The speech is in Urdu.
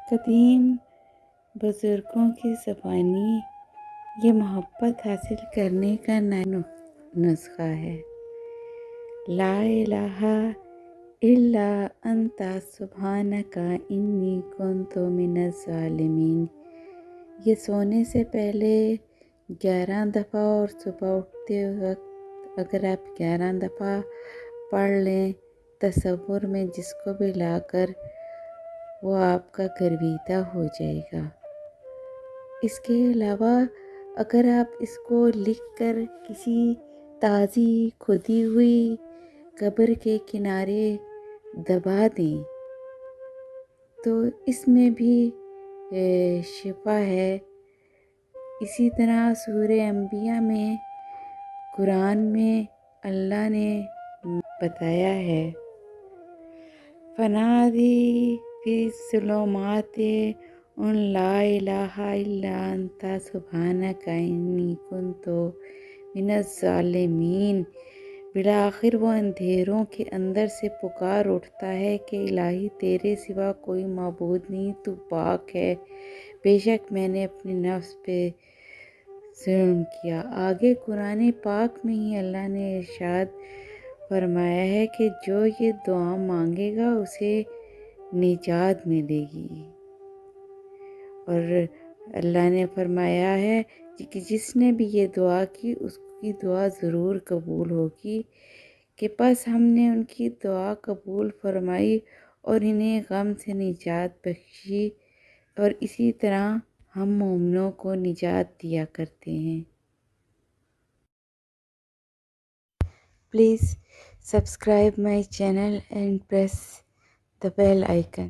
قدیم بزرگوں کی زبانی یہ محبت حاصل کرنے کا نسخہ ہے۔ لا الہ الا انت سبحانک انی کنت من الظالمین۔ یہ سونے سے پہلے 11 دفعہ اور صبح اٹھتے وقت اگر آپ 11 دفعہ پڑھ لیں، تصور میں جس کو بھی لا کر، وہ آپ کا گرویدہ ہو جائے گا۔ اس کے علاوہ اگر آپ اس کو لکھ کر کسی تازی کھودی ہوئی قبر کے کنارے دبا دیں تو اس میں بھی شفا ہے۔ اسی طرح سورہ انبیاء میں، قرآن میں اللہ نے بتایا ہے، فنادی فی الظلمات ان لا الہ الا انت سبحانک انی کنت من الظالمین۔ بالآخر وہ اندھیروں کے اندر سے پکار اٹھتا ہے کہ الہی تیرے سوا کوئی معبود نہیں، تو پاک ہے، بے شک میں نے اپنے نفس پہ ظلم کیا۔ آگے قرآن پاک میں ہی اللہ نے ارشاد فرمایا ہے کہ جو یہ دعا مانگے گا اسے نجات ملے گی، اور اللہ نے فرمایا ہے کہ جس نے بھی یہ دعا کی اس کی دعا ضرور قبول ہوگی، کہ پس ہم نے ان کی دعا قبول فرمائی اور انہیں غم سے نجات بخشی، اور اسی طرح ہم مومنوں کو نجات دیا کرتے ہیں۔ Please subscribe my channel and press the bell icon.